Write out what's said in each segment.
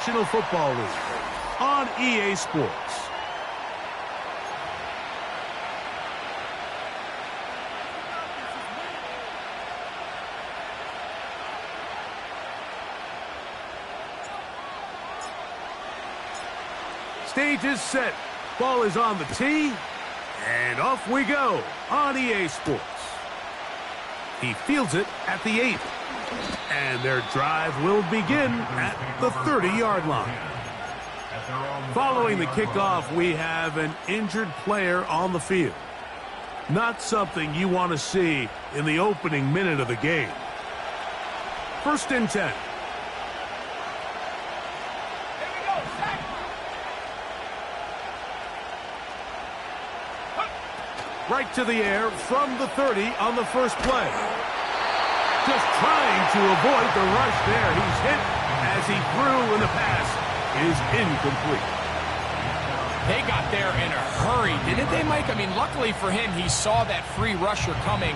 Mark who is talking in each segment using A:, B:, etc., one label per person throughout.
A: National Football League on EA Sports. Stage is set. Ball is on the tee. And off we go on EA Sports. He fields it at the 8. And their drive will begin at the 30-yard line. Following the kickoff, we have an injured player on the field. Not something you want to see in the opening minute of the game. 1st and 10. Right to the air from the 30 on the first play. Just trying to avoid the rush there. He's hit as he threw, and the pass is incomplete.
B: They got there in a hurry, didn't they, Mike? I mean, luckily for him, he saw that free rusher coming,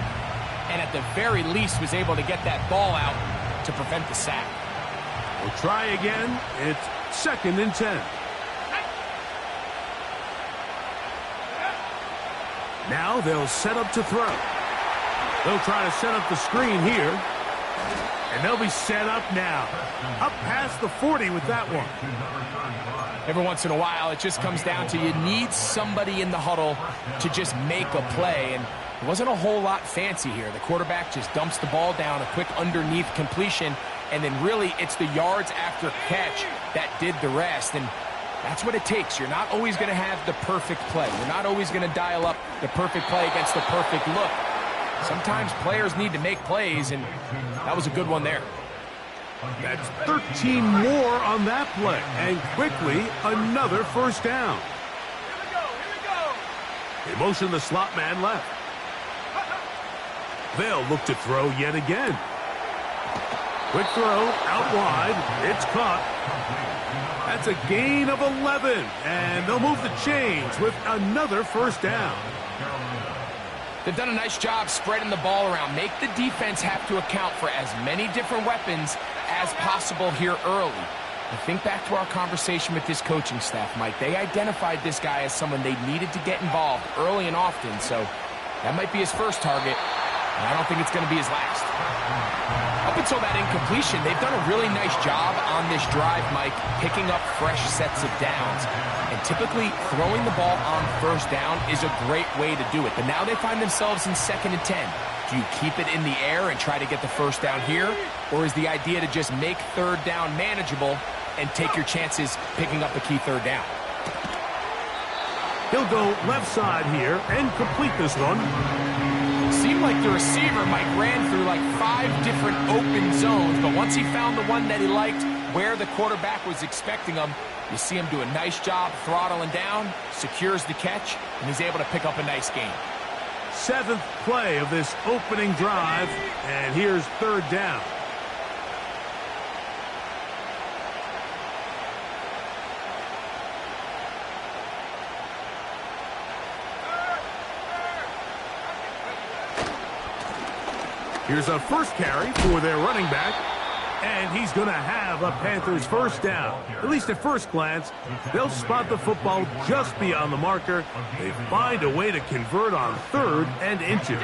B: and at the very least was able to get that ball out to prevent the sack.
A: We'll try again. It's 2nd and 10. Now they'll set up to throw. They'll try to set up the screen here. And they'll be set up now. Up past the 40 with that one.
B: Every once in a while, it just comes down to you need somebody in the huddle to just make a play. And it wasn't a whole lot fancy here. The quarterback just dumps the ball down, a quick underneath completion. And then really, it's the yards after catch that did the rest. And that's what it takes. You're not always going to have the perfect play. You're not always going to dial up the perfect play against the perfect look. Sometimes players need to make plays, and that was a good one there.
A: That's 13 more on that play, and quickly another 1st down. They motion the slot man left. They'll look to throw yet again. Quick throw, out wide. It's caught. That's a gain of 11, and they'll move the chains with another 1st down.
B: They've done a nice job spreading the ball around. Make the defense have to account for as many different weapons as possible here early. And think back to our conversation with this coaching staff, Mike. They identified this guy as someone they needed to get involved early and often, so that might be his first target, and I don't think it's going to be his last. Up until that incompletion, they've done a really nice job on this drive, Mike, picking up fresh sets of downs. And typically, throwing the ball on 1st down is a great way to do it. But now they find themselves in 2nd and 10. Do you keep it in the air and try to get the 1st down here? Or is the idea to just make 3rd down manageable and take your chances picking up a key 3rd down?
A: He'll go left side here and complete this one.
B: Seemed like the receiver, Mike, ran through like 5 different open zones, but once he found the one that he liked, where the quarterback was expecting him, you see him do a nice job throttling down, secures the catch, and he's able to pick up a nice gain.
A: 7th play of this opening drive, and here's 3rd down. Here's a first carry for their running back, and he's going to have a Panthers 1st down. At least at first glance, they'll spot the football just beyond the marker. They find a way to convert on 3rd and inches.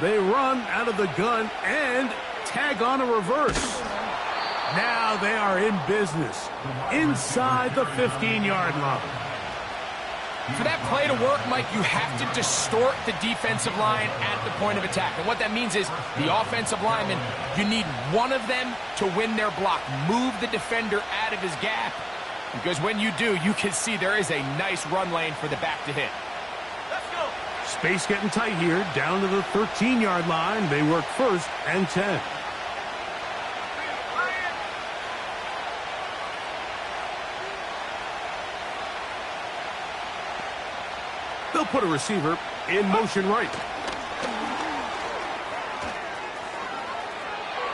A: They run out of the gun and tag on a reverse. Now they are in business inside the 15-yard line.
B: For that play to work, Mike, you have to distort the defensive line at the point of attack. And what that means is the offensive lineman, you need one of them to win their block. Move the defender out of his gap. Because when you do, you can see there is a nice run lane for the back to hit.
A: Let's go. Space getting tight here, down to the 13-yard line. They work 1st and 10. They'll put a receiver in motion right.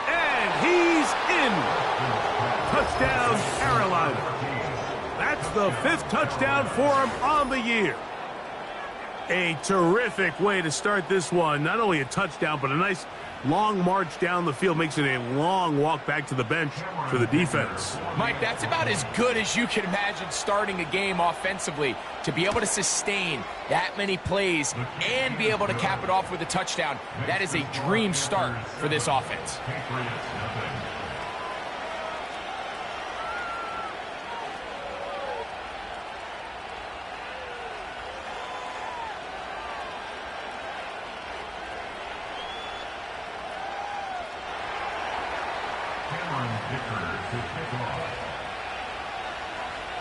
A: And he's in. Touchdown, Carolina. That's the 5th touchdown for him on the year. A terrific way to start this one. Not only a touchdown, but a nice long march down the field. Makes it a long walk back to the bench for the defense.
B: Mike, that's about as good as you can imagine starting a game offensively. To be able to sustain that many plays and be able to cap it off with a touchdown, that is a dream start for this offense.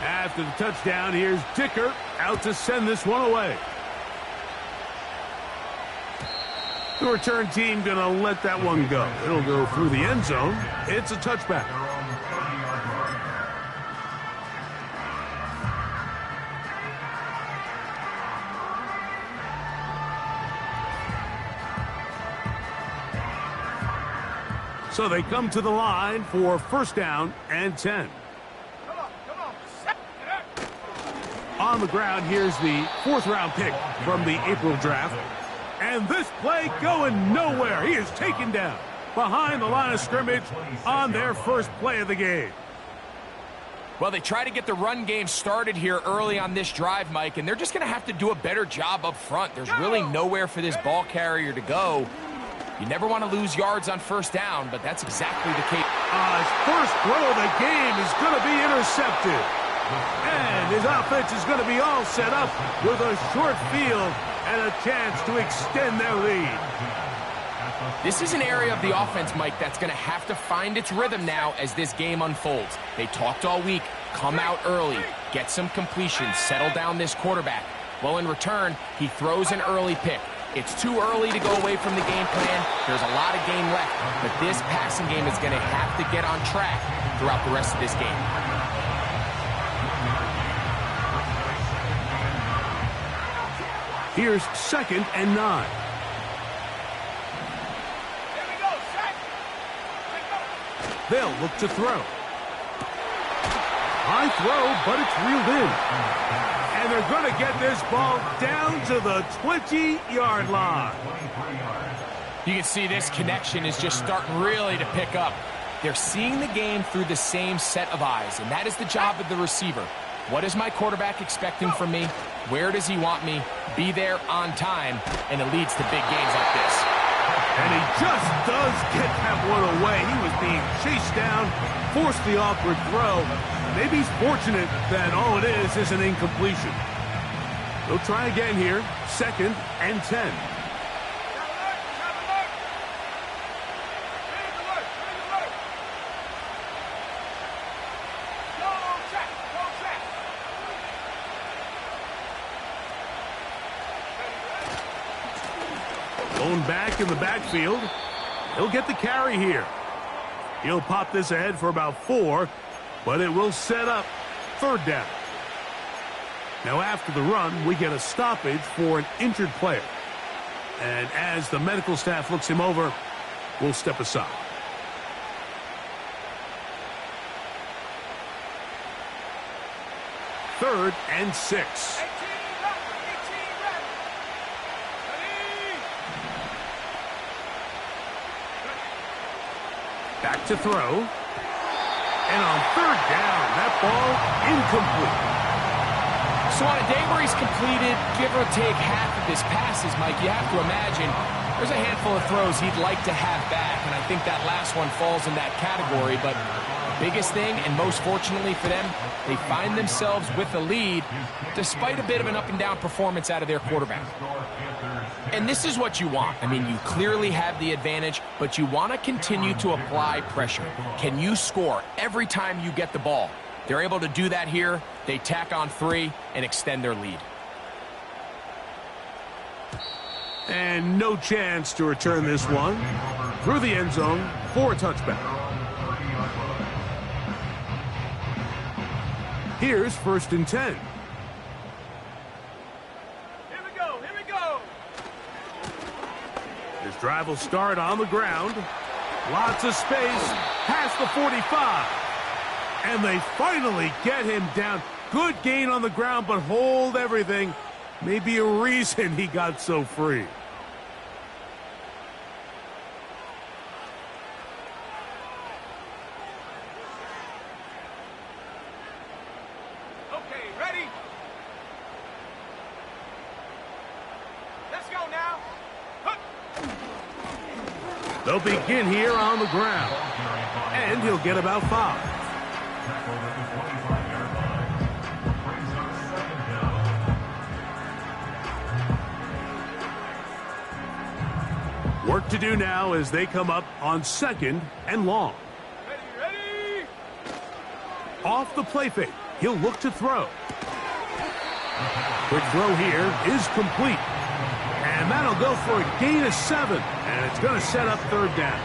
A: After the touchdown, here's Dicker out to send this one away. The return team going to let that one go. It'll go through the end zone. It's a touchback. So they come to the line for first down and 10. On the ground, here's the fourth-round pick from the April draft. And this play going nowhere. He is taken down behind the line of scrimmage on their first play of the game.
B: Well, they try to get the run game started here early on this drive, Mike, and they're just going to have to do a better job up front. There's really nowhere for this ball carrier to go. You never want to lose yards on first down, but that's exactly the case.
A: His first throw of the game is going to be intercepted. And his offense is going to be all set up with a short field and a chance to extend their lead.
B: This is an area of the offense, Mike, that's going to have to find its rhythm now as this game unfolds. They talked all week, come out early, get some completions, settle down this quarterback. Well, in return, he throws an early pick. It's too early to go away from the game plan. There's a lot of game left, but this passing game is going to have to get on track throughout the rest of this game.
A: Here's 2nd and 9. They'll look to throw. High throw, but it's reeled in. And they're going to get this ball down to the 20-yard line.
B: You can see this connection is just starting really to pick up. They're seeing the game through the same set of eyes, and that is the job of the receiver. What is my quarterback expecting from me? Where does he want me? Be there on time, and it leads to big games like this.
A: And he just does get that one away. He was being chased down, forced the awkward throw. Maybe he's fortunate that all it is an incompletion. They'll try again here, 2nd and 10. Going back in the backfield. He'll get the carry here. He'll pop this ahead for about 4, but it will set up 3rd down. Now after the run, we get a stoppage for an injured player. And as the medical staff looks him over, we'll step aside. Third and 6. Back to throw. And on 3rd down, that ball incomplete.
B: So on a day where he's completed, give or take half of his passes, Mike, you have to imagine there's a handful of throws he'd like to have back, and I think that last one falls in that category. But biggest thing, and most fortunately for them, they find themselves with the lead despite a bit of an up-and-down performance out of their quarterback. And this is what you want. I mean, you clearly have the advantage, but you want to continue to apply pressure. Can you score every time you get the ball? They're able to do that here. They tack on 3 and extend their lead.
A: And no chance to return this one through the end zone for a touchback. Here's 1st and 10. This drive will start on the ground. Lots of space past the 45. And they finally get him down. Good gain on the ground, but hold everything Maybe a reason he got so free.
C: Okay, ready? Let's go now.
A: They'll begin here on the ground. And he'll get about 5. Work to do now as they come up on 2nd and long.
C: Ready?
A: Off the play fake, he'll look to throw. Quick throw here is complete. And that'll go for a gain of 7. And it's going to set up 3rd down.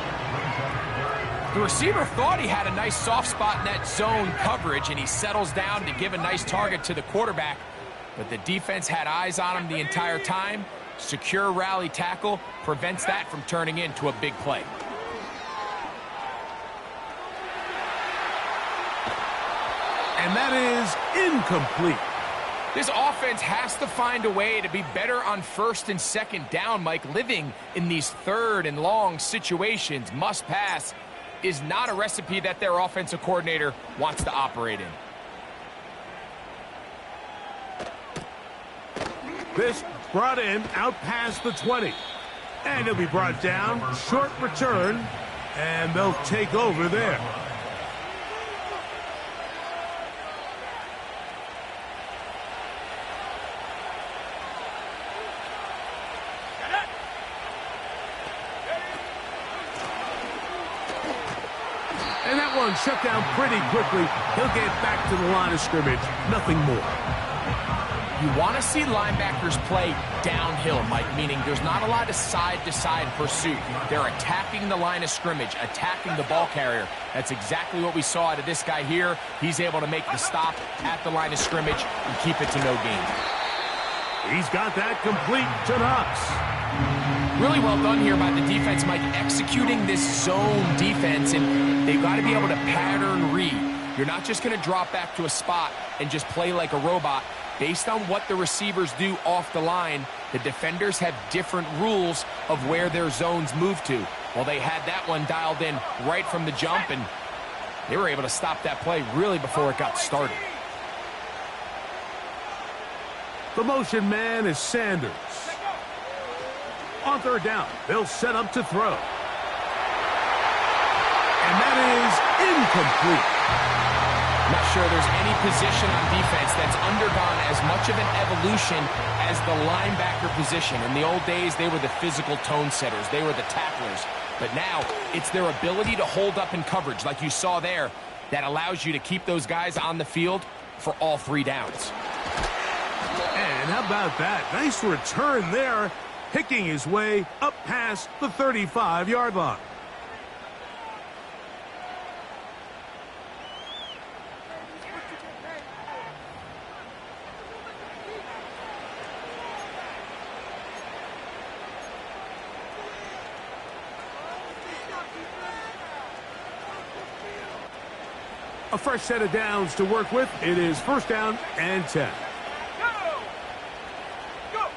B: The receiver thought he had a nice soft spot in that zone coverage, and he settles down to give a nice target to the quarterback. But the defense had eyes on him the entire time. Secure rally tackle prevents that from turning into a big play.
A: And that is incomplete.
B: This offense has to find a way to be better on 1st and 2nd down, Mike. Living in these 3rd and long situations, must pass, is not a recipe that their offensive coordinator wants to operate in.
A: This brought in out past the 20. And he'll be brought down. Short return. And they'll take over there. And that one shut down pretty quickly. He'll get back to the line of scrimmage. Nothing more.
B: You want to see linebackers play downhill, Mike, meaning there's not a lot of side-to-side pursuit. They're attacking the line of scrimmage, attacking the ball carrier. That's exactly what we saw out of this guy here. He's able to make the stop at the line of scrimmage and keep it to no gain.
A: He's got that complete to Knox.
B: Really well done here by the defense, Mike, executing this zone defense, and they've got to be able to pattern read. You're not just going to drop back to a spot and just play like a robot. Based on what the receivers do off the line, the defenders have different rules of where their zones move to. Well, they had that one dialed in right from the jump, and they were able to stop that play really before it got started.
A: The motion man is Sanders. On 3rd down, they'll set up to throw. And that is incomplete.
B: Not sure there's any position on defense that's undergone as much of an evolution as the linebacker position. In the old days, they were the physical tone setters. They were the tacklers. But now, it's their ability to hold up in coverage, like you saw there, that allows you to keep those guys on the field for all 3 downs.
A: And how about that? Nice return there, picking his way up past the 35-yard line. A fresh set of downs to work with. It is 1st down and 10.
C: Go!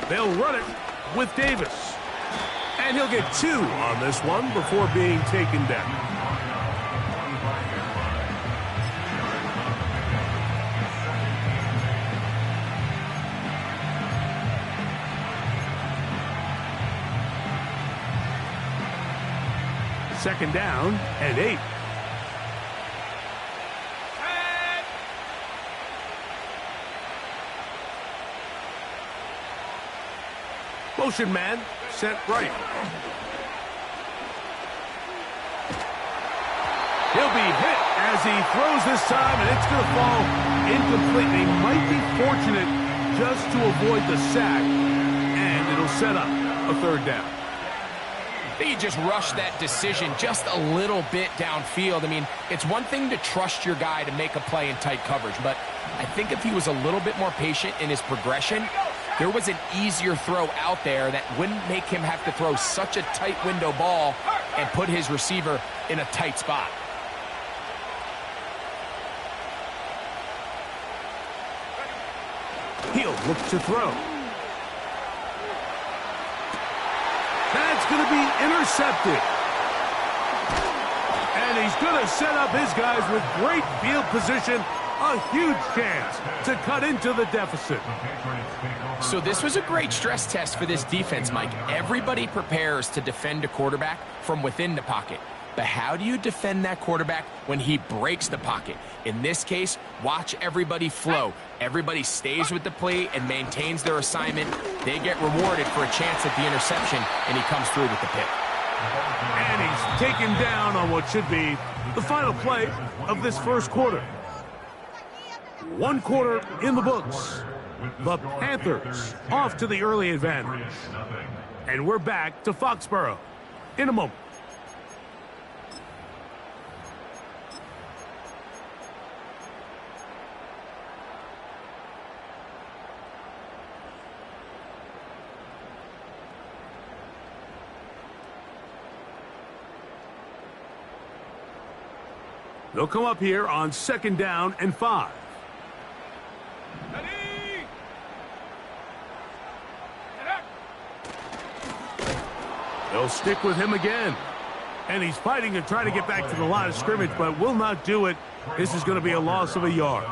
A: They'll run it with Davis. And he'll get 2 on this one before being taken down. Second down and 8. Motion man set right. He'll be hit as he throws this time, and it's going to fall incomplete. He might be fortunate just to avoid the sack, and it'll set up a 3rd down.
B: I think he just rushed that decision just a little bit downfield. I mean, it's one thing to trust your guy to make a play in tight coverage, but I think if he was a little bit more patient in his progression, there was an easier throw out there that wouldn't make him have to throw such a tight window ball and put his receiver in a tight spot.
A: looks to throw. That's going to be intercepted. And he's going to set up his guys with great field position. A huge chance to cut into the deficit.
B: So this was a great stress test for this defense, Mike. Everybody prepares to defend a quarterback from within the pocket. But how do you defend that quarterback when he breaks the pocket? In this case, watch everybody flow. Everybody stays with the play and maintains their assignment. They get rewarded for a chance at the interception, and he comes through with the pick.
A: And he's taken down on what should be the final play of this first quarter. 1 quarter in the books. The Panthers off to the early advantage. And we're back to Foxborough in a moment. They'll come up here on 2nd down and 5.
C: Ready.
A: They'll stick with him again. And he's fighting and trying to get back to the line of scrimmage, but will not do it. This is going to be a loss of a yard.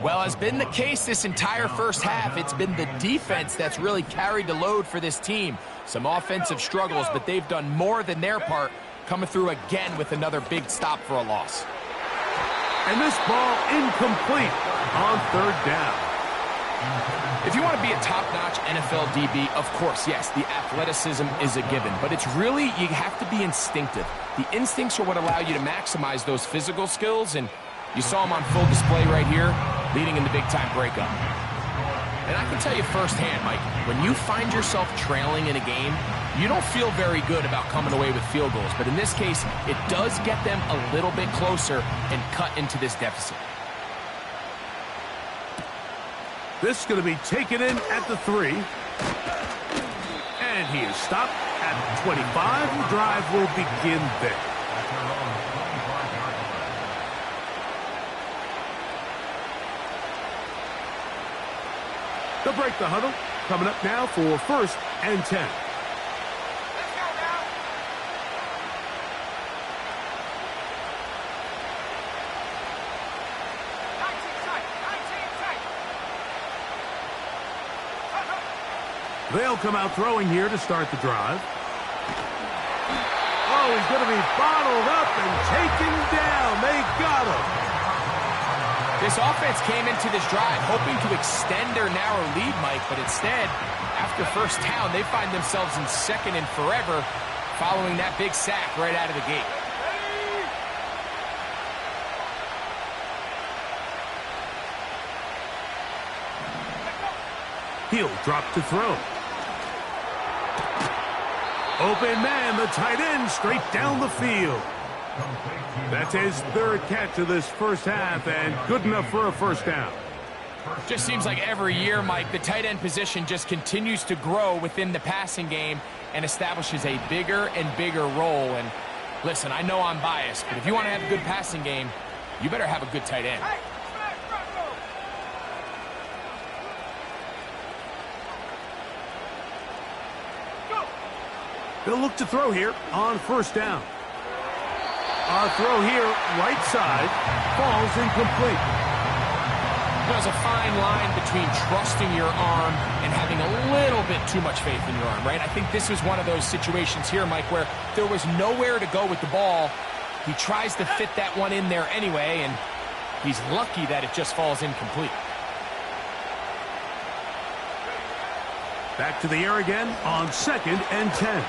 B: Well, has been the case this entire first half. It's been the defense that's really carried the load for this team. Some offensive struggles, but they've done more than their part, coming through again with another big stop for a loss.
A: And this ball incomplete on 3rd down.
B: If you want to be a top-notch NFL DB, of course, yes, the athleticism is a given. But it's really, you have to be instinctive. The instincts are what allow you to maximize those physical skills, and you saw them on full display right here, leading in the big-time breakup. And I can tell you firsthand, Mike, when you find yourself trailing in a game, you don't feel very good about coming away with field goals. But in this case, it does get them a little bit closer and cut into this deficit.
A: This is going to be taken in at the 3. And he is stopped at the 25. The drive will begin there. They'll break the huddle. Coming up now for 1st and 10. They'll come out throwing here to start the drive. Oh, he's going to be bottled up and taken down. They got him.
B: This offense came into this drive hoping to extend their narrow lead, Mike, but instead, after 1st down, they find themselves in 2nd and forever following that big sack right out of the gate.
A: He'll drop to throw. Open man, the tight end, straight down the field. That's his 3rd catch of this first half, and good enough for a 1st down.
B: Just seems like every year, Mike, the tight end position just continues to grow within the passing game and establishes a bigger and bigger role. And listen, I know I'm biased, but if you want to have a good passing game, you better have a good tight end.
A: They'll look to throw here on 1st down. Our throw here, right side, falls incomplete.
B: There's a fine line between trusting your arm and having a little bit too much faith in your arm, right? I think this was one of those situations here, Mike, where there was nowhere to go with the ball. He tries to fit that one in there anyway, and he's lucky that it just falls incomplete.
A: Back to the air again on 2nd and 10.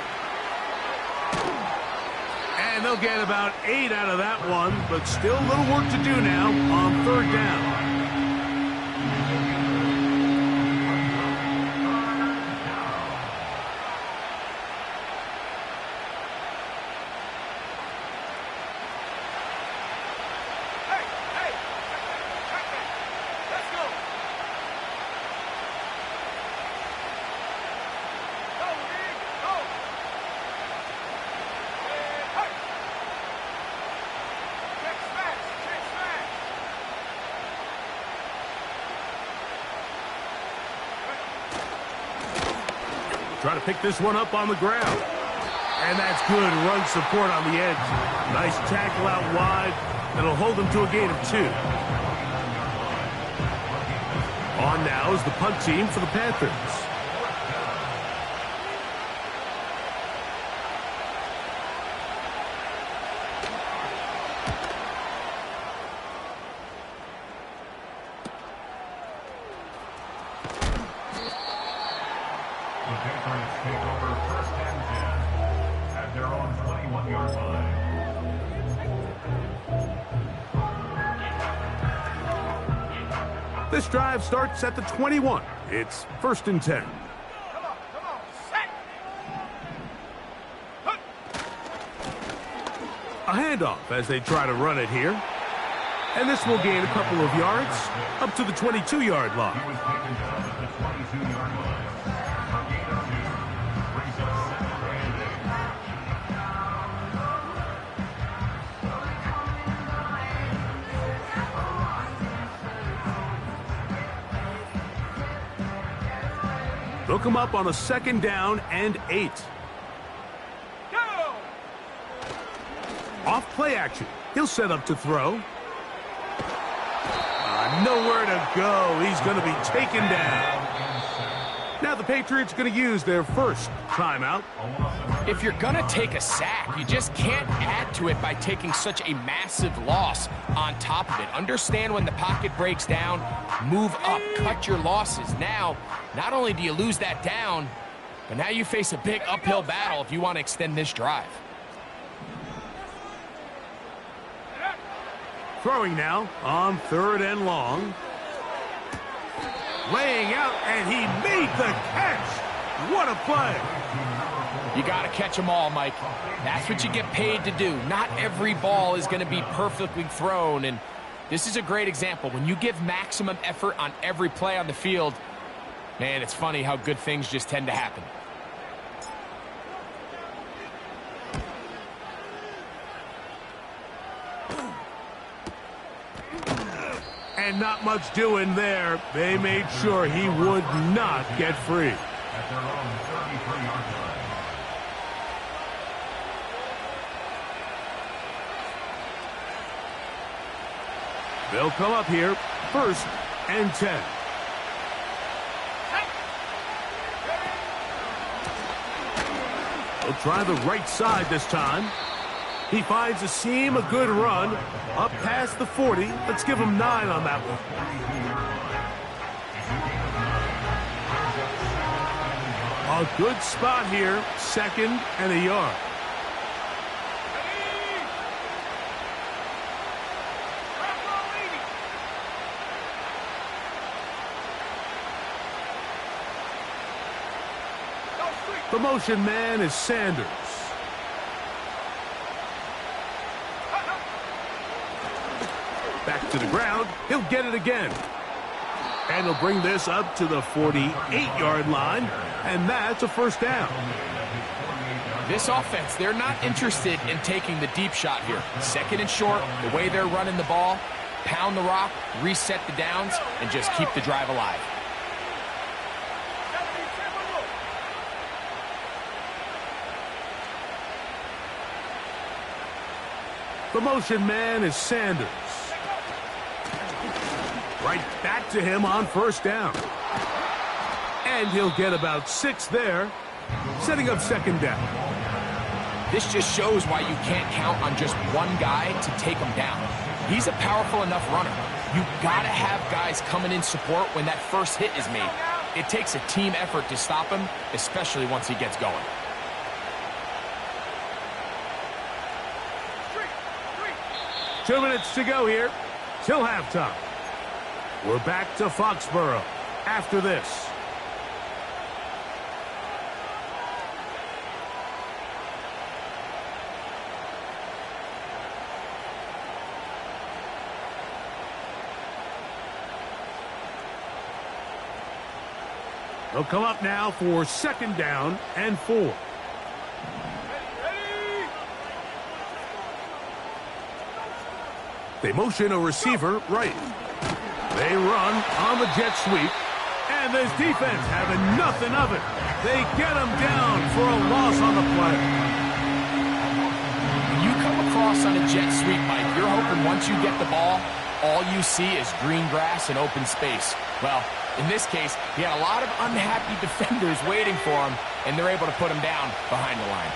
A: And they'll get about 8 out of that one, but still a little work to do now on 3rd down. try to pick this one up on the ground. And that's good run support on the edge. Nice tackle out wide. That'll hold them to a gain of 2. On now is the punt team for the Panthers.
C: The Patriots take over first and 10 at their own 21-yard line.
A: This drive starts at the 21. It's first and 10.
C: Come on, set!
A: A handoff as they try to run it here. And this will gain a couple of yards up to the 22-yard
C: He
A: line.
C: was taken down at the 22-yard line. A gain of 2 brings up second and
A: 8. They'll come up on a second down and 8.
C: Go!
A: Off play action. He'll set up to throw. Nowhere to go. He's going to be taken down. Now the Patriots going to use their first timeout.
B: If you're going to take a sack, you just can't add to it by taking such a massive loss on top of it. Understand when the pocket breaks down, move up, cut your losses. Now, not only do you lose that down, but now you face a big uphill battle if you want to extend this drive.
A: Throwing now on third and long. Laying out, and he made the catch. What a play.
B: You got to catch them all, Mike. That's what you get paid to do. Not every ball is going to be perfectly thrown, and this is a great example. When you give maximum effort on every play on the field, man, it's funny how good things just tend to happen.
A: And not much doing there. They made sure he would not get free.
C: At their own 33-yard line.
A: They'll come up here, first and 10. They'll try the right side this time. He finds a seam, a good run, up past the 40. Let's give him 9 on that one. A good spot here, second and a yard. The motion man is Sanders. Back to the ground. He'll get it again. And he'll bring this up to the 48-yard line. And that's a first down.
B: This offense, they're not interested in taking the deep shot here. Second and short, the way they're running the ball, pound the rock, reset the downs, and just keep the drive alive.
A: The motion man is Sanders. Right back to him on first down. And he'll get about 6 there, setting up second down.
B: This just shows why you can't count on just one guy to take him down. He's a powerful enough runner. You gotta have guys coming in support when that first hit is made. It takes a team effort to stop him, especially once he gets going.
A: Two minutes to go here till halftime. We're back to Foxborough after this. They'll come up now for second down and 4. They motion a receiver right. They run on the jet sweep. And this defense having nothing of it. They get him down for a loss on the play.
B: When you come across on a jet sweep, Mike, you're hoping once you get the ball, all you see is green grass and open space. Well, in this case, he had a lot of unhappy defenders waiting for him, and they're able to put him down behind the line.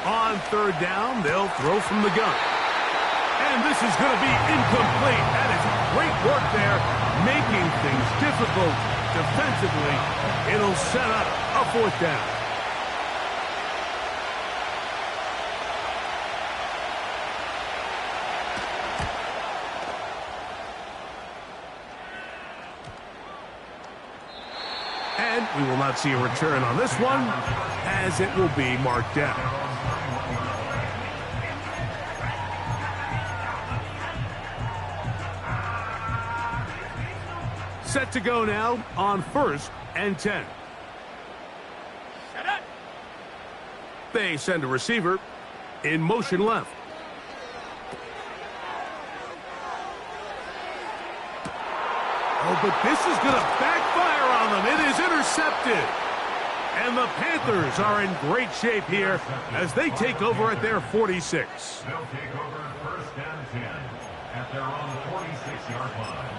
A: On third down, they'll throw from the gun. And this is going to be incomplete. That is great work there, making things difficult defensively. It'll set up a fourth down. And we will not see a return on this one, as it will be marked down. Set to go now on 1st and 10. They send a receiver in motion left. Oh, but this is going to backfire on them. It is intercepted. And the Panthers are in great shape here as they take over at their 46.
C: They'll take over 1st and 10 at their own 46-yard line.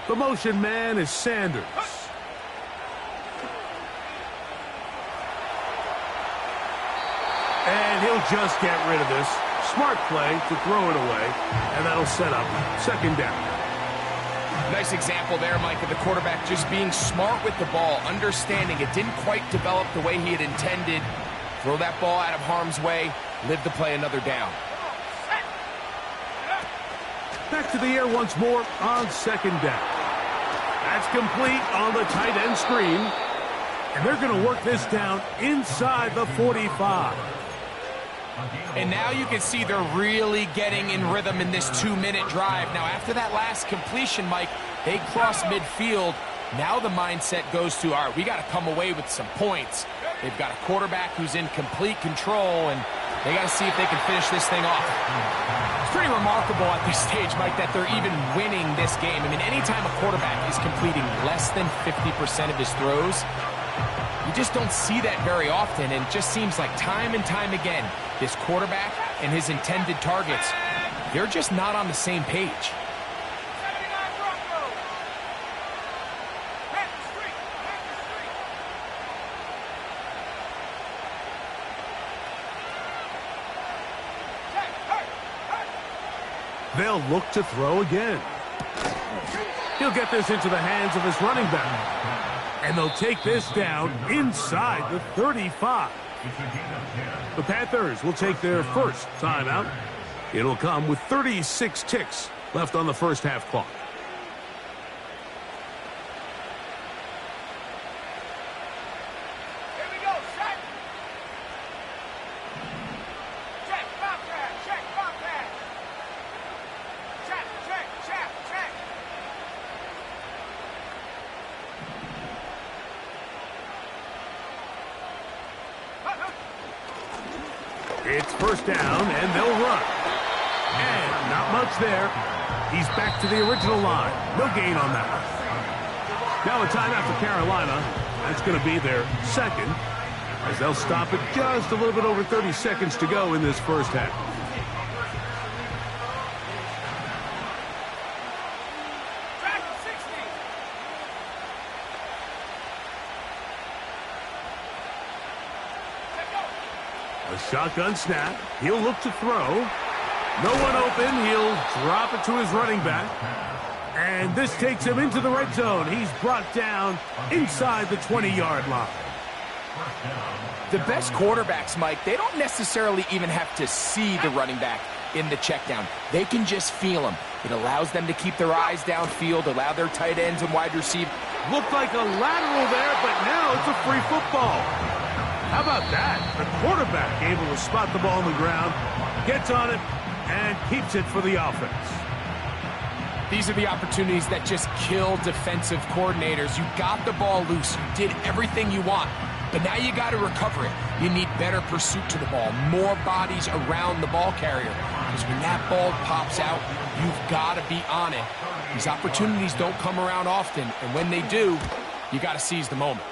A: The motion man is Sanders. And he'll just get rid of this. Smart play to throw it away, and that'll set up 2nd down.
B: Nice example there, Mike, of the quarterback just being smart with the ball, understanding it didn't quite develop the way he had intended. Throw that ball out of harm's way, live to play another down.
A: Back to the air once more on 2nd down. That's complete on the tight end screen. And they're going to work this down inside the 45.
B: And now you can see they're really getting in rhythm in this 2-minute drive. Now, after that last completion, Mike, they cross midfield. Now the mindset goes to, all right, we got to come away with some points. They've got a quarterback who's in complete control, and they got to see if they can finish this thing off. It's pretty remarkable at this stage, Mike, that they're even winning this game. I mean, anytime a quarterback is completing less than 50% of his throws, you just don't see that very often, and it just seems like time and time again, this quarterback and his intended targets, they're just not on the same page.
A: They'll look to throw again. He'll get this into the hands of his running back. And they'll take this down inside the 35. The Panthers will take their first timeout. It'll come with 36 ticks left on the first half clock. It's first down, and they'll run. And not much there. He's back to the original line. No gain on that one. Now a timeout for Carolina. That's going to be their second, as they'll stop it just a little bit over 30 seconds to go in this first half. A shotgun snap. He'll look to throw. No one open. He'll drop it to his running back. And this takes him into the red zone. He's brought down inside the 20-yard line.
B: The best quarterbacks, Mike, they don't necessarily even have to see the running back in the check down. They can just feel him. It allows them to keep their eyes downfield, allow their tight ends and wide receivers
A: Looked like a lateral there, but now it's a free football. How about that? The quarterback able to spot the ball on the ground, gets on it, and keeps it for the offense.
B: These are the opportunities that just kill defensive coordinators. You got the ball loose. You did everything you want. But now you got to recover it. You need better pursuit to the ball, more bodies around the ball carrier. Because when that ball pops out, you've got to be on it. These opportunities don't come around often, and when they do, you got to seize the moment.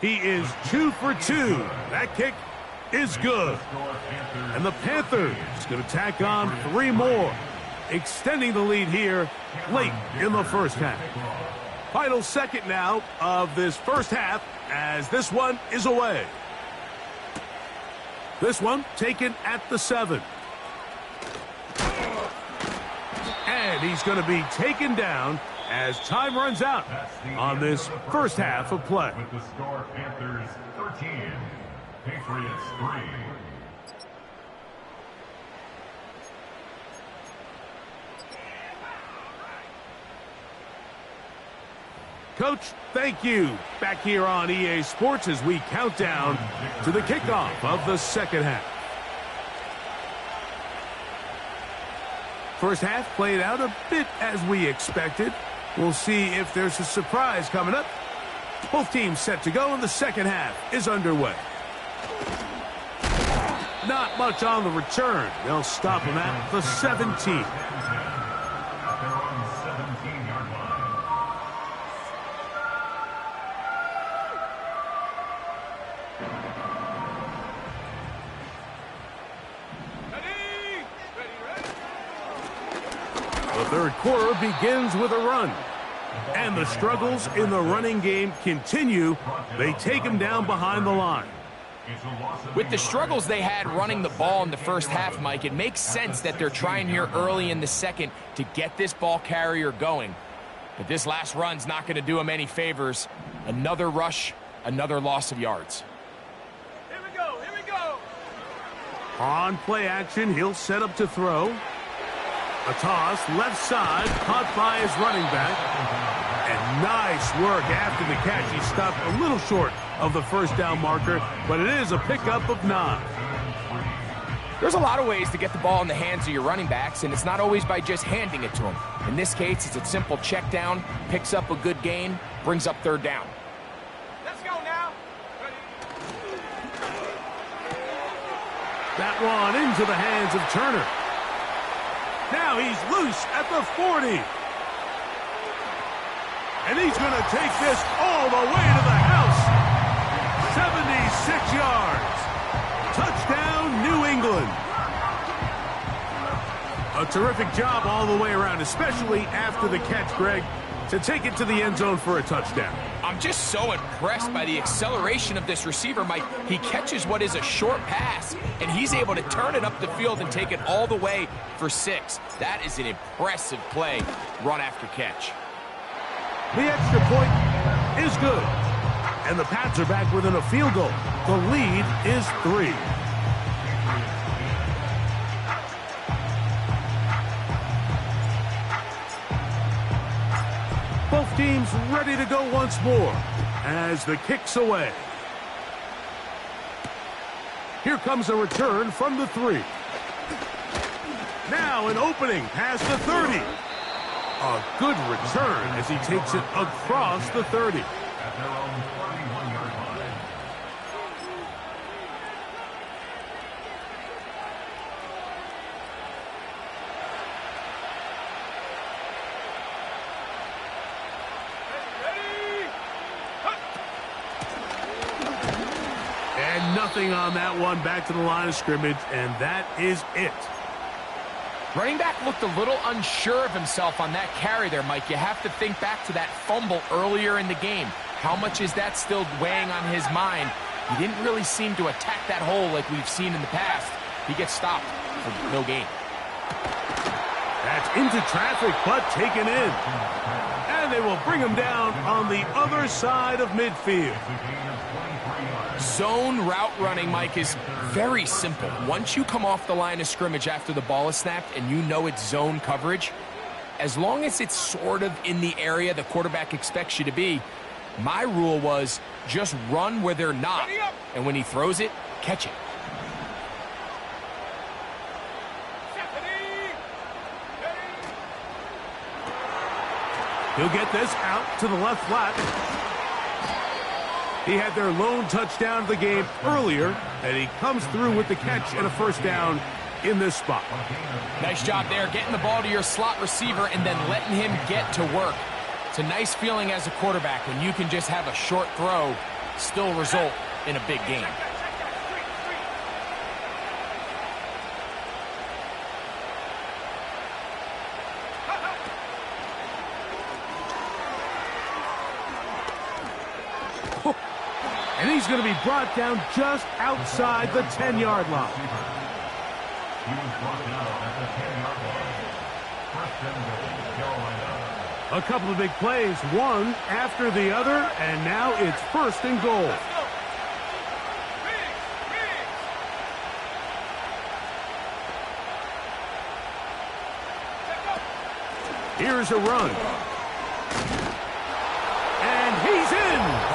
A: He is 2 for 2. That kick is good. And the Panthers going to tack on 3 more, extending the lead here late in the first half. Final second now of this first half as this one is away. This one taken at the 7. And he's going to be taken down as time runs out on this first half of play.
C: With the score, Panthers 13, Patriots 3.
A: Coach, thank you. Back here on EA Sports as we count down to the kickoff of the second half. First half played out a bit as we expected. We'll see if there's a surprise coming up. Both teams set to go, and the second half is underway. Not much on the return. They'll stop him at the 17. The third quarter begins with a run. And the struggles in the running game continue. They take him down behind the line.
B: With the struggles they had running the ball in the first half, Mike, it makes sense that they're trying here early in the second to get this ball carrier going. But this last run's not going to do him any favors. Another rush, another loss of yards.
A: Here we go, here we go. On play action, he'll set up to throw. A toss, left side, caught by his running back. And nice work after the catch. He stopped a little short of the first down marker, but it is a pickup of 9.
B: There's a lot of ways to get the ball in the hands of your running backs, and it's not always by just handing it to them. In this case, it's a simple check down, picks up a good gain, brings up third down.
A: Let's go now. That one into the hands of Turner. Now he's loose at the 40. And he's going to take this all the way to the house. 76 yards. Touchdown, New England. A terrific job all the way around, especially after the catch, Greg, to take it to the end zone for a touchdown.
B: I'm just so impressed by the acceleration of this receiver, Mike. He catches what is a short pass, and he's able to turn it up the field and take it all the way for 6. That is an impressive play, run after catch.
A: The extra point is good. And the Pats are back within a field goal. The lead is 3. Both teams ready to go once more as the kick's away. Here comes a return from the 3. Now an opening past the 30. A good return as he takes it across the 30.
C: At their own 31-yard line.
A: And nothing on that one, back to the line of scrimmage, and that is it.
B: Running back looked a little unsure of himself on that carry there, Mike. You have to think back to that fumble earlier in the game. How much is that still weighing on his mind? He didn't really seem to attack that hole like we've seen in the past. He gets stopped for no gain.
A: That's into traffic, but taken in. And they will bring him down on the other side of midfield.
B: Zone route running, Mike, is very simple. Once you come off the line of scrimmage after the ball is snapped and you know it's zone coverage, as long as it's sort of in the area the quarterback expects you to be. My rule was just run where they're not, and when he throws it, catch it.
A: He'll get this out to the left flat. He had their lone touchdown of the game earlier, and he comes through with the catch and a first down in this spot.
B: Nice job there, getting the ball to your slot receiver and then letting him get to work. It's a nice feeling as a quarterback when you can just have a short throw, still result in a big game.
A: And he's going to be brought down just outside the 10-yard line.
C: He was brought down at the 10-yard line. First and goal, Carolina.
A: A couple of big plays, one after the other, and now it's first and goal. Here's a run. And he's in.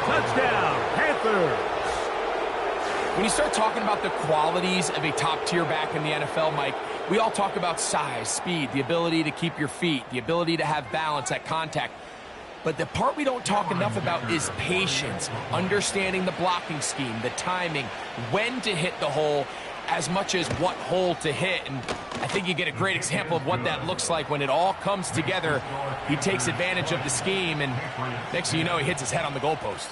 A: Touchdown, Panthers.
B: When you start talking about the qualities of a top-tier back in the NFL, Mike, we all talk about size, speed, the ability to keep your feet, the ability to have balance at contact. But the part we don't talk enough about is patience, understanding the blocking scheme, the timing, when to hit the hole, as much as what hole to hit. And I think you get a great example of what that looks like when it all comes together. He takes advantage of the scheme, and next thing you know, he hits his head on the goalpost.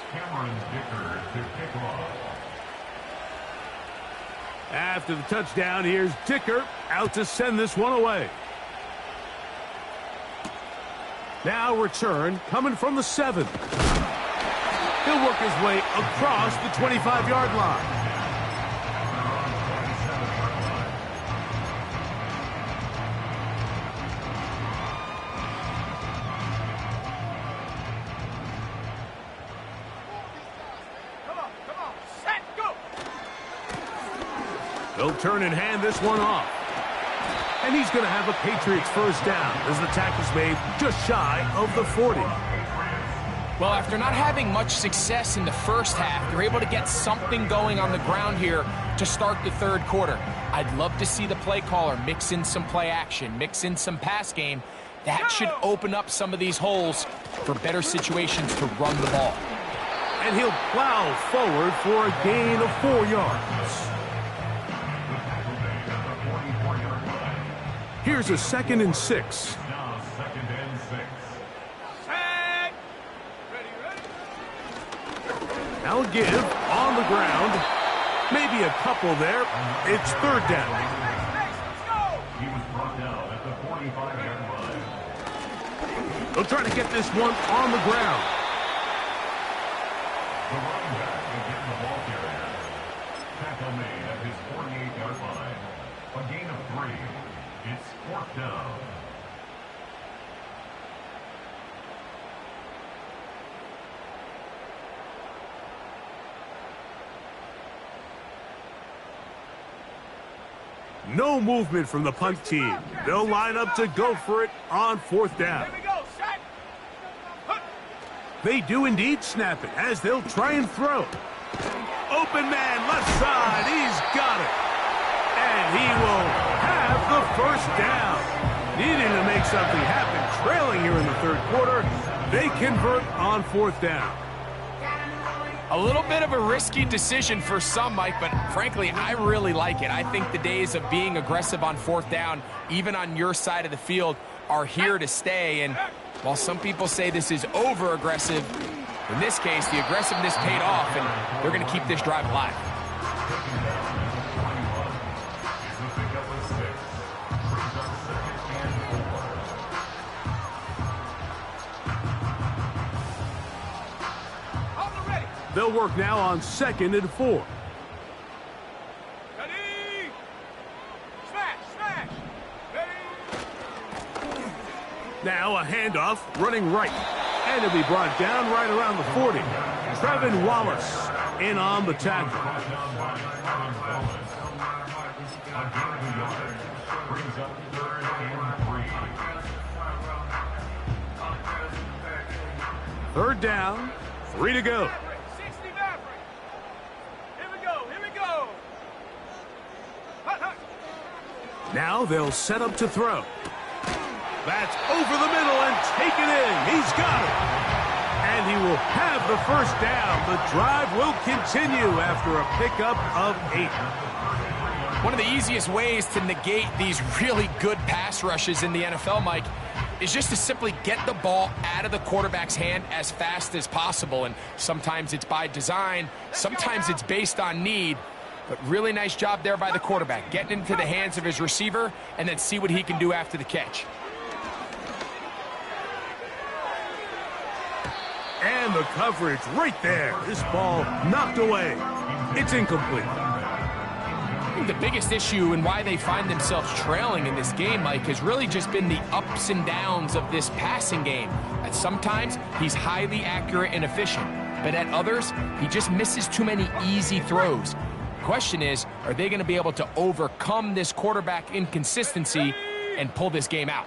A: After the touchdown, here's Dicker out to send this one away. Now return coming from the 7. He'll work his way across the 25-yard line. He'll turn and hand this one off. And he's going to have a Patriots first down as the tackle's made just shy of the 40.
B: Well, after not having much success in the first half, they're able to get something going on the ground here to start the third quarter. I'd love to see the play caller mix in some play action, mix in some pass game. That should open up some of these holes for better situations to run the ball.
A: And he'll plow forward for a gain of 4 yards. Here's a 2nd and 6.
C: Now 2nd and 6.
A: Now give on the ground. Maybe a couple there. It's 3rd down.
C: He was brought down at the 45-yard line.
A: They'll try to get this one on the ground.
C: The running back will get the ball carrier. Tackle made at his 48-yard line. A gain of 3. It's 4th down.
A: No movement from the punt team. They'll line up to go for it on 4th down. They do indeed snap it as they'll try and throw. Open man, left side. He's got it. And he will have the first down. Needing to make something happen, trailing here in the 3rd quarter. They convert on 4th down.
B: A little bit of a risky decision for some, Mike, but frankly, I really like it. I think the days of being aggressive on 4th down, even on your side of the field, are here to stay. And while some people say this is over-aggressive, in this case, the aggressiveness paid off, and they're going to keep this drive alive.
A: They'll work now on 2nd and 4. Now a handoff, running right. And it'll be brought down right around the 40. Trevin Wallace in on the tackle.
C: Brings up 3rd and 3.
A: Third down, 3 to go.
D: 60 Maverick. Here we go. Here we go. Hut, hut.
A: Now they'll set up to throw. That's over the middle and taken in. He's got it. And he will have the first down. The drive will continue after a pickup of 8.
B: One of the easiest ways to negate these really good pass rushes in the NFL, Mike, is just to simply get the ball out of the quarterback's hand as fast as possible. And sometimes it's by design, sometimes it's based on need. But really nice job there by the quarterback, getting into the hands of his receiver and then see what he can do after the catch.
A: And the coverage right there. This ball knocked away. It's incomplete.
B: I think the biggest issue and why they find themselves trailing in this game, Mike, has really just been the ups and downs of this passing game. At sometimes, he's highly accurate and efficient, but at others, he just misses too many easy throws. The question is, are they going to be able to overcome this quarterback inconsistency and pull this game out?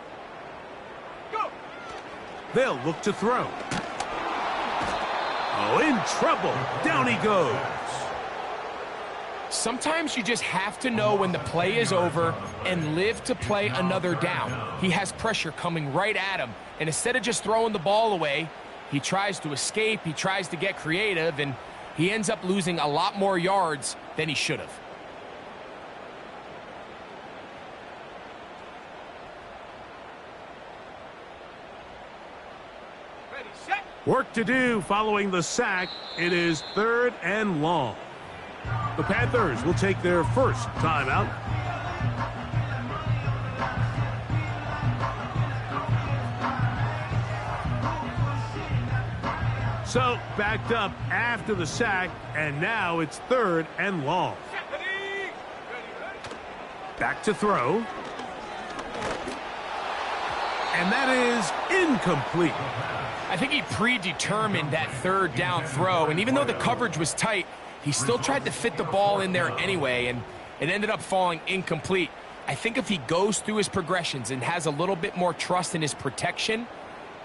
A: They'll look to throw. Oh, in trouble. Down he goes.
B: Sometimes you just have to know when the play is over and live to play another down. He has pressure coming right at him, and instead of just throwing the ball away, he tries to escape, he tries to get creative, and he ends up losing a lot more yards than he should have.
A: Work to do following the sack. It is 3rd and long. The Panthers will take their first timeout. So, backed up after the sack, and now it's 3rd and long. Back to throw. And that is incomplete.
B: I think he predetermined that 3rd down throw, and even though the coverage was tight, he still tried to fit the ball in there anyway, and it ended up falling incomplete. I think if he goes through his progressions and has a little bit more trust in his protection,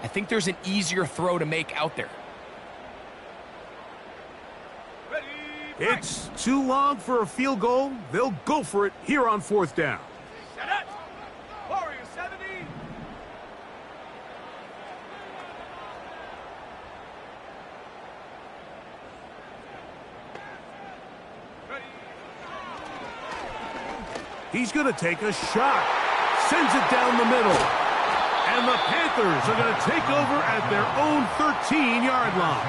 B: I think there's an easier throw to make out there.
A: It's too long for a field goal. They'll go for it here on 4th down. He's going to take a shot. Sends it down the middle. And the Panthers are going to take over at their own 13-yard line.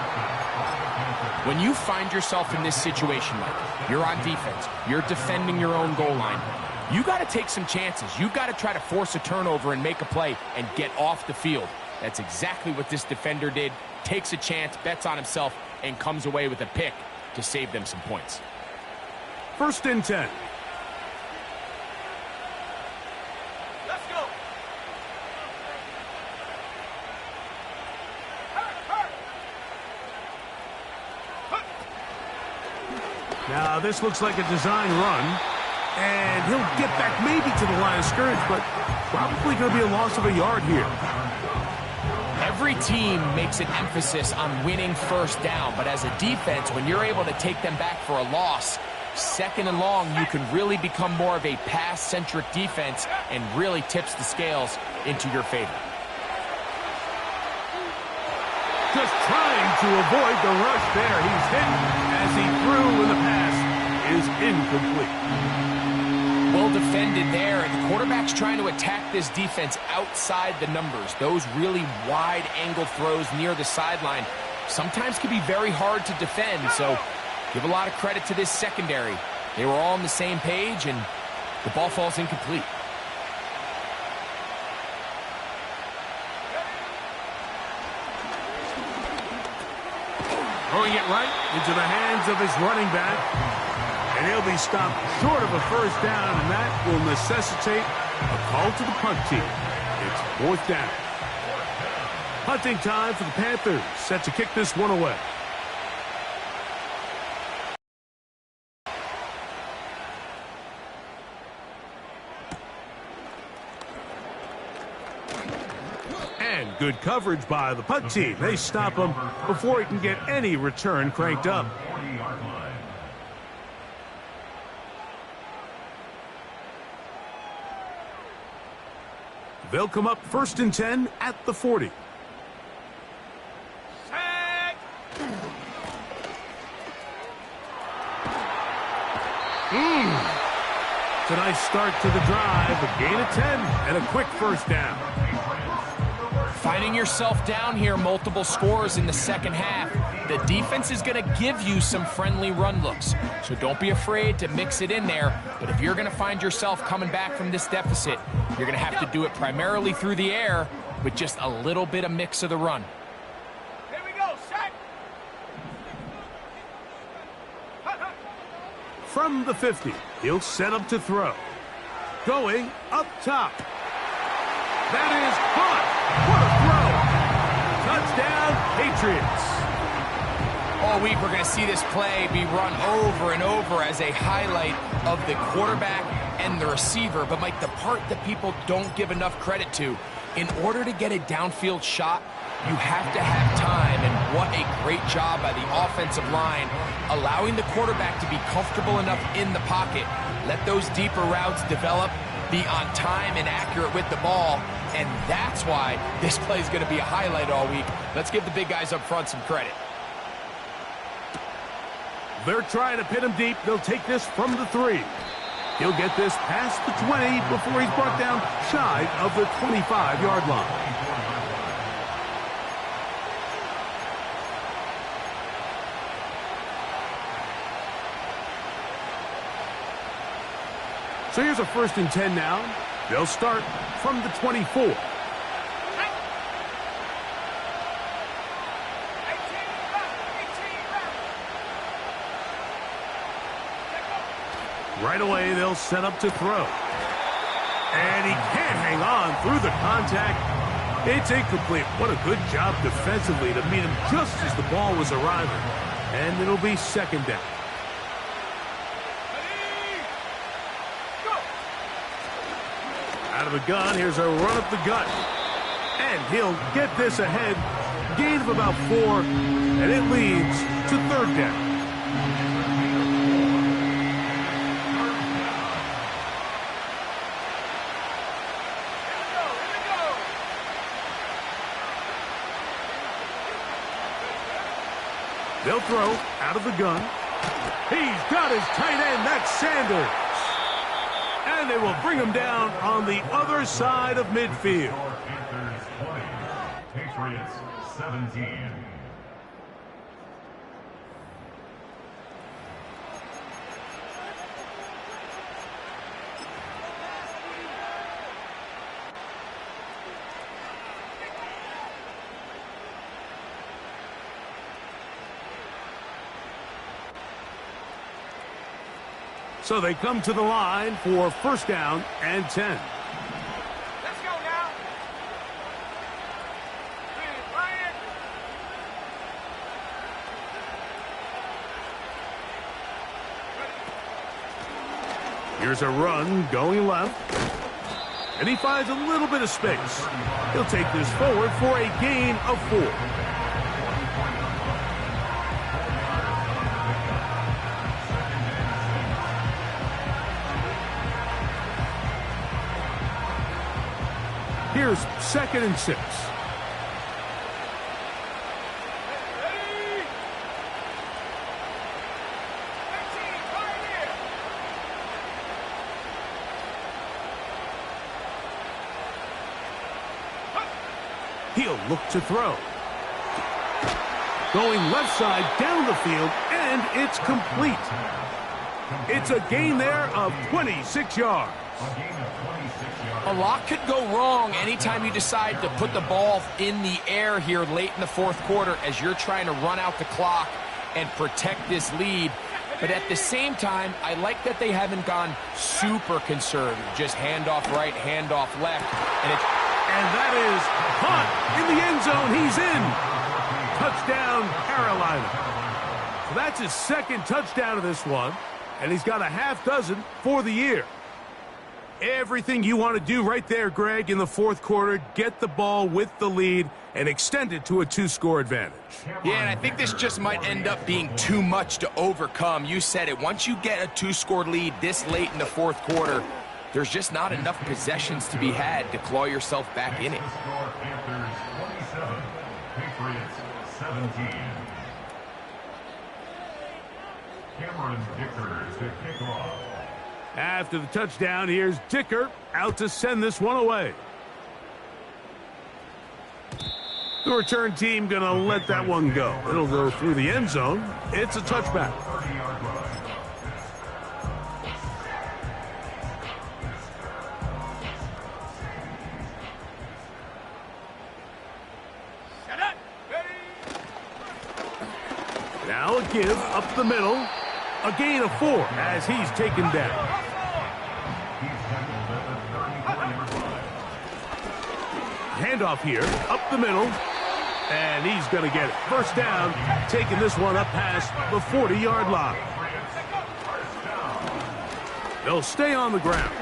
B: When you find yourself in this situation, Mike, you're on defense, you're defending your own goal line, you got to take some chances. You got to try to force a turnover and make a play and get off the field. That's exactly what this defender did. Takes a chance, bets on himself, and comes away with a pick to save them some points.
A: 1st and 10. Now, this looks like a design run, and he'll get back maybe to the line of scrimmage, but probably going to be a loss of a yard here.
B: Every team makes an emphasis on winning 1st down, but as a defense, when you're able to take them back for a loss, 2nd and long, you can really become more of a pass-centric defense and really tips the scales into your favor.
A: Just trying to avoid the rush there. He's hit as he threw, and the pass is incomplete.
B: Well defended there, and the quarterback's trying to attack this defense outside the numbers. Those really wide-angle throws near the sideline sometimes can be very hard to defend, so give a lot of credit to this secondary. They were all on the same page, and the ball falls incomplete.
A: Throwing it right into the hands of his running back. And he'll be stopped short of a 1st down, and that will necessitate a call to the punt team. It's 4th down. Punting time for the Panthers, set to kick this one away. And good coverage by the punt team. They stop him before he can get any return cranked up.
C: 40-yard line.
A: They'll come up 1st and 10 at the 40.
D: Sack!
A: It's a nice start to the drive. A gain of 10 and a quick first down.
B: Finding yourself down here, multiple scores in the second half. The defense is going to give you some friendly run looks, so don't be afraid to mix it in there. But if you're going to find yourself coming back from this deficit, you're going to have to do it primarily through the air with just a little bit of mix of the run.
D: Here we go, sack!
A: From the 50, he'll set up to throw. Going up top. That is caught. What a throw. Touchdown, Patriots.
B: All week we're going to see this play be run over and over as a highlight of the quarterback and the receiver. But, Mike, the part that people don't give enough credit to, in order to get a downfield shot, you have to have time, and what a great job by the offensive line, allowing the quarterback to be comfortable enough in the pocket, let those deeper routes develop, be on time and accurate with the ball, and that's why this play is going to be a highlight all week. Let's give the big guys up front some credit.
A: They're trying to pin him deep. They'll take this from the 3. He'll get this past the 20 before he's brought down shy of the 25-yard line. So here's a 1st and 10 now. They'll start from the 24. Right away, they'll set up to throw. And he can't hang on through the contact. It's incomplete. What a good job defensively to meet him just as the ball was arriving. And it'll be 2nd down. Out of the gun, here's a run up the gut. And he'll get this ahead. Gain of about 4, and it leads to 3rd down. They'll throw out of the gun. He's got his tight end. That's Sanders. And they will bring him down on the other side of midfield.
C: Panthers 20, Patriots 17.
A: So they come to the line for 1st down and 10.
D: Let's go now. Ryan.
A: Here's a run going left. And he finds a little bit of space. He'll take this forward for a gain of 4. Here's 2nd and 6. He'll look to throw. Going left side down the field, and it's complete. It's a gain there of 26 yards.
B: A lot could go wrong anytime you decide to put the ball in the air here late in the 4th quarter as you're trying to run out the clock and protect this lead. But at the same time, I like that they haven't gone super conservative. Just handoff right, handoff left.
A: And that is caught in the end zone. He's in. Touchdown, Carolina. So that's his 2nd touchdown of this one, and he's got a half dozen for the year. Everything you want to do right there, Greg, in the fourth quarter, get the ball with the lead and extend it to a 2-score advantage.
B: Yeah, and I think this just might end up being too much to overcome. You said it. Once you get a 2-score lead this late in the fourth quarter, there's just not enough possessions to be had to claw yourself back in it.
C: Panthers 27, Patriots 17. Cameron Dicker to kick off.
A: After the touchdown, here's Dicker out to send this one away. The return team going to let that one go. It'll go through the end zone. It's a touchback.
C: 30-yard line.
A: Now a give up the middle. A gain of 4 as he's taken down.
C: He's tackled at the 34-yard line.
A: Handoff here, up the middle, and he's going to get it. First down, taking this one up past the 40-yard line. They'll stay on the ground.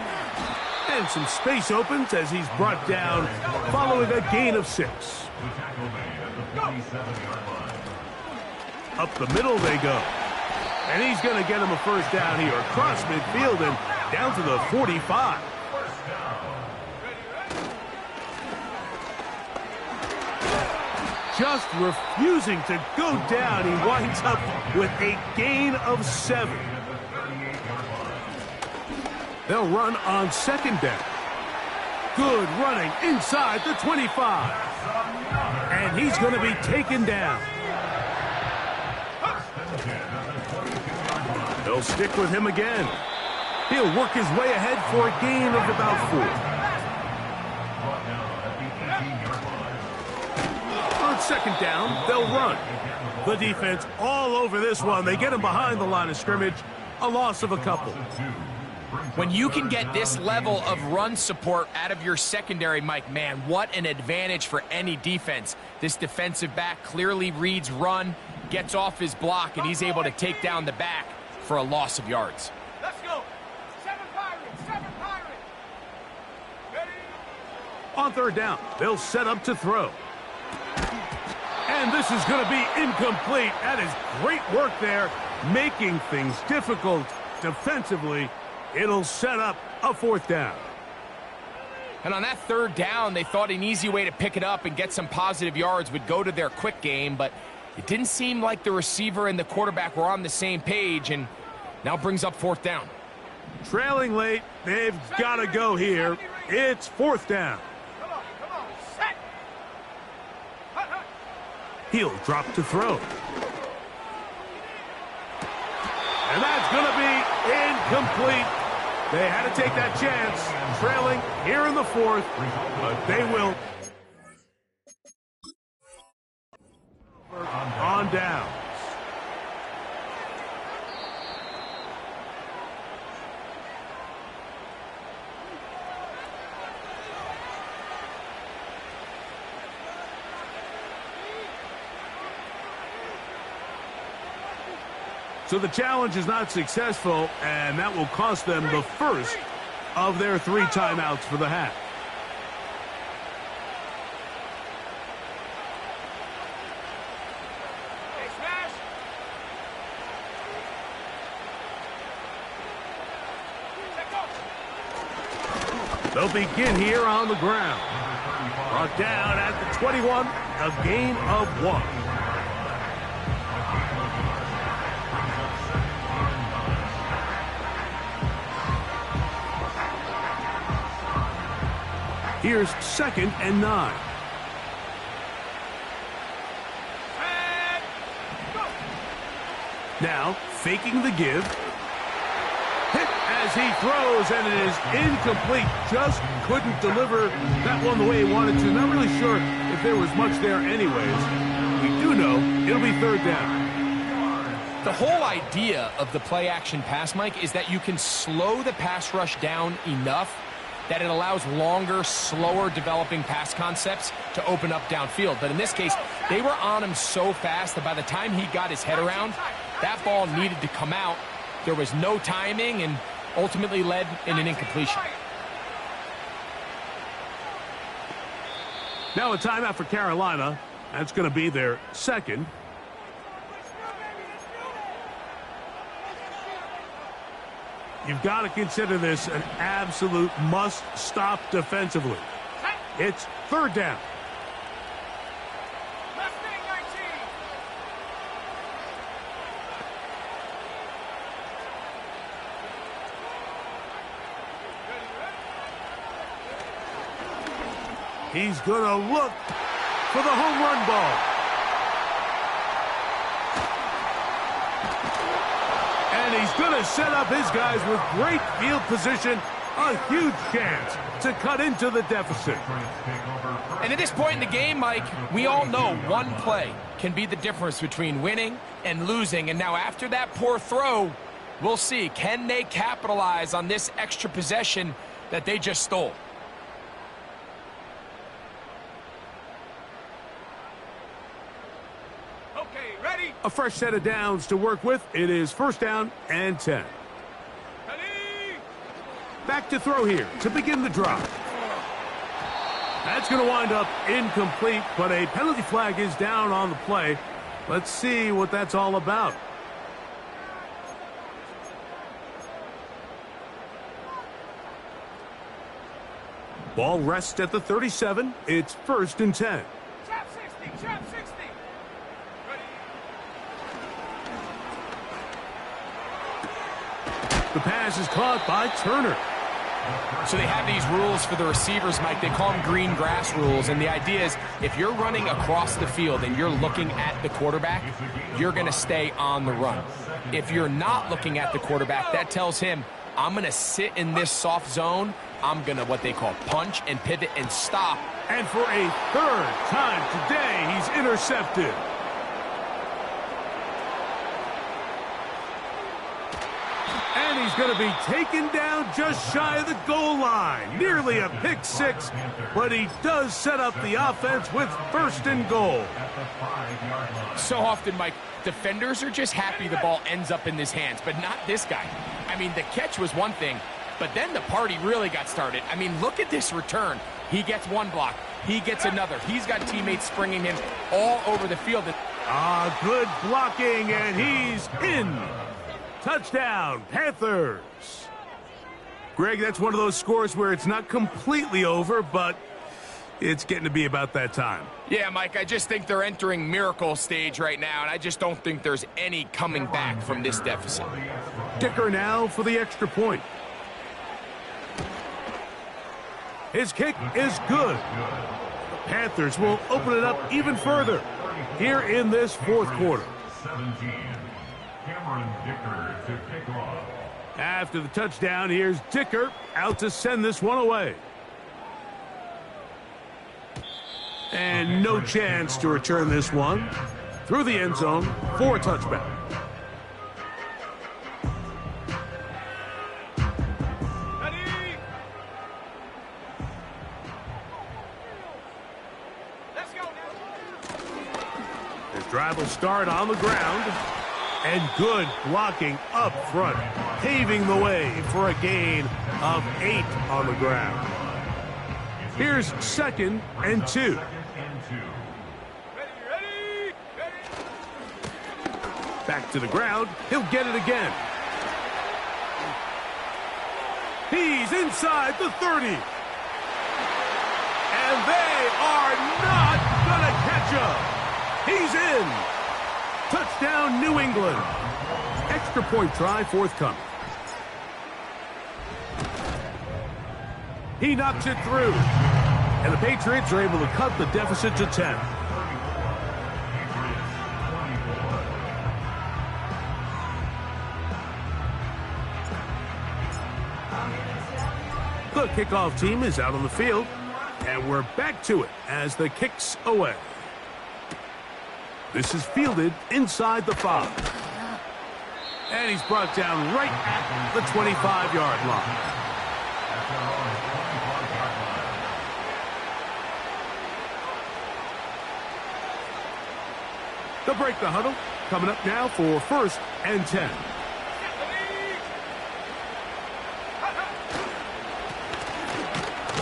A: And some space opens as he's brought down following a gain of 6.
C: The tackle made at the 47-yard line.
A: Up the middle they go. And he's going to get him a first down here across midfield and down to the 45. Just refusing to go down. He winds up with a gain of 7. They'll run on second down. Good running inside the 25. And he's going to be taken down. They'll stick with him again. He'll work his way ahead for a gain of about 4. On second down, they'll run. The defense all over this one. They get him behind the line of scrimmage. A loss of a couple.
B: When you can get this level of run support out of your secondary, Mike, man, what an advantage for any defense. This defensive back clearly reads run, gets off his block, and he's able to take down the back for a loss of yards.
D: Let's go. 7 Pirates, 7 Pirates. Ready?
A: On third down, they'll set up to throw. And this is going to be incomplete. That is great work there, making things difficult defensively. It'll set up a fourth down.
B: And on that third down, they thought an easy way to pick it up and get some positive yards would go to their quick game, but it didn't seem like the receiver and the quarterback were on the same page, and now brings up fourth down.
A: Trailing late, they've got to go here. It's fourth down.
D: Come on, set.
A: He'll drop to throw. And that's going to be incomplete. They had to take that chance, trailing here in the fourth, but they will on downs. So the challenge is not successful, and that will cost them the first of their 3 timeouts for the half. They'll begin here on the ground. Brought down at the 21, a gain of 1. Here's 2nd and 9. Now, faking the give. Hit as he throws, and it is incomplete. Just couldn't deliver that one the way he wanted to. Not really sure if there was much there anyways. We do know it'll be third down.
B: The whole idea of the play-action pass, Mike, is that you can slow the pass rush down enough that it allows longer, slower developing pass concepts to open up downfield. But in this case, they were on him so fast that by the time he got his head around, that ball needed to come out. There was no timing and ultimately led in an incompletion.
A: Now a timeout for Carolina. That's going to be their second. You've got to consider this an absolute must-stop defensively. It's third down. He's going to look for the home run ball. And he's going to set up his guys with great field position. A huge chance to cut into the deficit.
B: And at this point in the game, Mike, we all know one play can be the difference between winning and losing. And now after that poor throw, we'll see. Can they capitalize on this extra possession that they just stole?
A: A fresh set of downs to work with. It is first down and 10. Back to throw here to begin the drive. That's going to wind up incomplete, but a penalty flag is down on the play. Let's see what that's all about. Ball rests at the 37. It's first and 10.
D: Chop 60, chop 60.
A: The pass is caught by Turner.
B: So they have these rules for the receivers, Mike. They call them green grass rules. And the idea is if you're running across the field and you're looking at the quarterback, you're going to stay on the run. If you're not looking at the quarterback, that tells him, I'm going to sit in this soft zone. I'm going to what they call punch and pivot and stop.
A: And for a third time today, he's intercepted. And he's going to be taken down just shy of the goal line. Nearly a pick six, but he does set up the offense with first and goal.
B: So often, Mike, defenders are just happy the ball ends up in his hands, but not this guy. I mean, the catch was one thing, but then the party really got started. I mean, look at this return. He gets one block. He gets another. He's got teammates springing him all over the field.
A: Good blocking, and he's in. Touchdown, Panthers. Greg, that's one of those scores where it's not completely over, but it's getting to be about that time.
B: Yeah, Mike, I just think they're entering miracle stage right now, and I just don't think there's any coming back from this deficit.
A: Dicker now for the extra point. His kick is good. The Panthers will open it up even further here in this fourth quarter. After the touchdown, here's Dicker out to send this one away. And no chance to return this one through the end zone for a touchback. His drive will start on the ground. And good blocking up front, paving the way for a gain of 8 on the ground. Here's second and 2. Back to the ground. He'll get it again. He's inside the 30. And they are not going to catch him. He's in. Touchdown, New England. Extra point try forthcoming. He knocks it through. And the Patriots are able to cut the deficit to 10. The kickoff team is out on the field. And we're back to it as the kick's away. This is fielded inside the 5. And he's brought down right at the 25-yard line. They'll break the huddle. Coming up now for first and 10.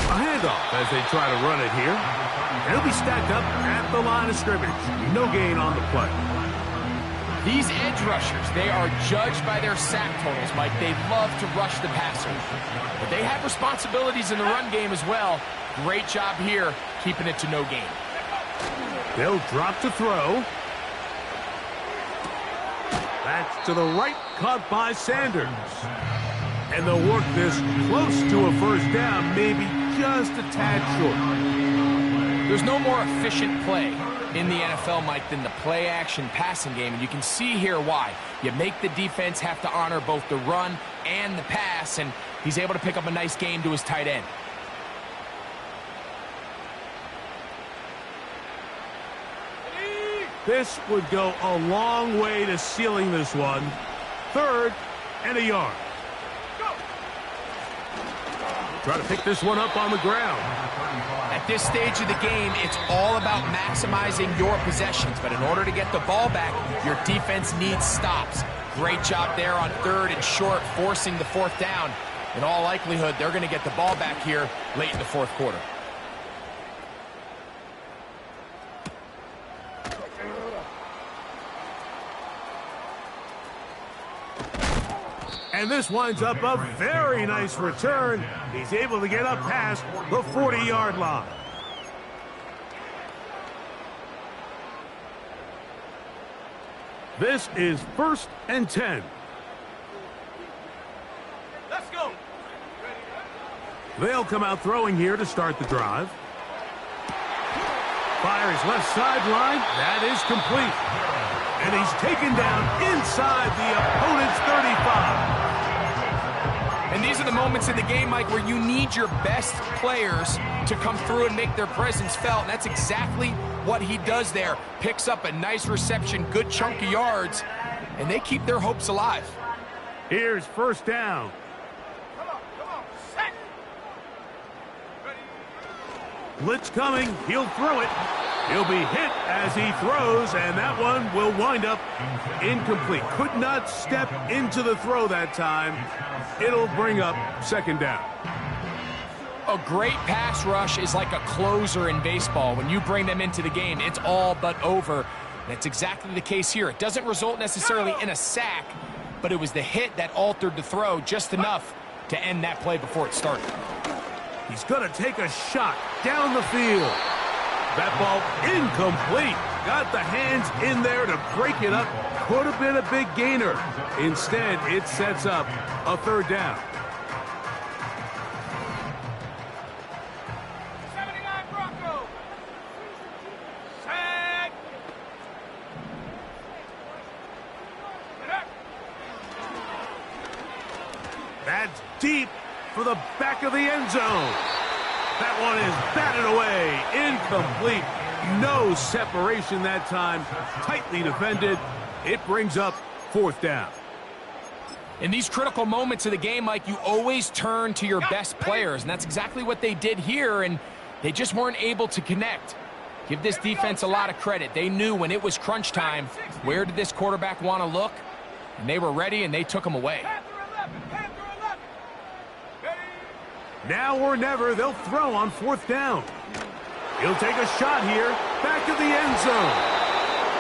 A: A handoff as they try to run it here. He'll be stacked up at the line of scrimmage. No gain on the play.
B: These edge rushers, they are judged by their sack totals, Mike. They love to rush the passer. But they have responsibilities in the run game as well. Great job here, keeping it to no gain.
A: They'll drop to throw. That's to the right, caught by Sanders. And they'll work this close to a first down, maybe just a tad short.
B: There's no more efficient play in the NFL, Mike, than the play-action passing game. And you can see here why. You make the defense have to honor both the run and the pass, and he's able to pick up a nice gain to his tight end.
A: This would go a long way to sealing this one. 3rd and a yard. Try to pick this one up on the ground.
B: At this stage of the game, it's all about maximizing your possessions. But in order to get the ball back, your defense needs stops. Great job there on 3rd and short, forcing the 4th down. In all likelihood, they're going to get the ball back here late in the 4th quarter.
A: And this winds up a very nice return. He's able to get up past the 40-yard line. This is 1st and 10.
D: Let's go.
A: They'll come out throwing here to start the drive. Fires left sideline. That is complete. And he's taken down inside the opponent's 35.
B: And these are the moments in the game, Mike, where you need your best players to come through and make their presence felt. And that's exactly what he does there. Picks up a nice reception, good chunk of yards, and they keep their hopes alive.
A: Here's 1st down.
D: Come on, set.
A: Blitz coming. He'll throw it. He'll be hit as he throws, and that one will wind up incomplete. Could not step into the throw that time. It'll bring up 2nd down.
B: A great pass rush is like a closer in baseball. When you bring them into the game, it's all but over. That's exactly the case here. It doesn't result necessarily in a sack, but it was the hit that altered the throw just enough to end that play before it started.
A: He's going to take a shot down the field. That ball incomplete. Got the hands in there to break it up. Could have been a big gainer. Instead, it sets up a 3rd down.
D: 79 Bronco. Set.
A: That's deep for the back of the end zone. That one is batted away. Incomplete. No separation that time. Tightly defended. It brings up 4th down.
B: In these critical moments of the game, Mike, you always turn to your best players, and that's exactly what they did here, and they just weren't able to connect. Give this defense a lot of credit. They knew when it was crunch time, where did this quarterback want to look? And they were ready, and they took him away.
A: Now or never, they'll throw on 4th down. He'll take a shot here, back of the end zone.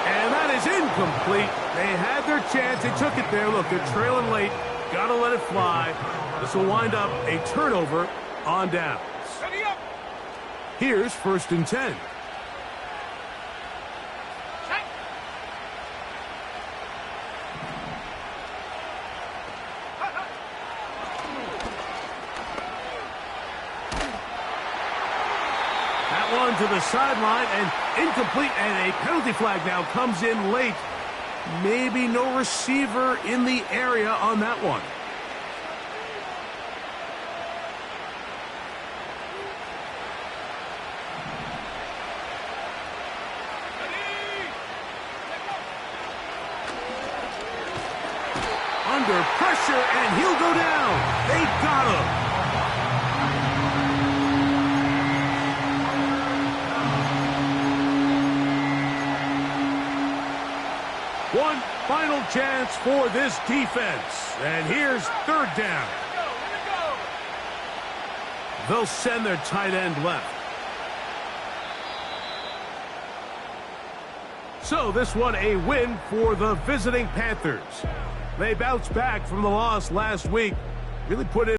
A: And that is incomplete. They had their chance. They took it there. Look, they're trailing late. Got to let it fly. This will wind up a turnover on downs. Here's 1st and 10. One to the sideline and incomplete, and a penalty flag now comes in late. Maybe no receiver in the area on that one. Under pressure, and he'll go down. They got him. One final chance for this defense. And here's 3rd down. They'll send their tight end left. So this one a win for the visiting Panthers. They bounced back from the loss last week, really put in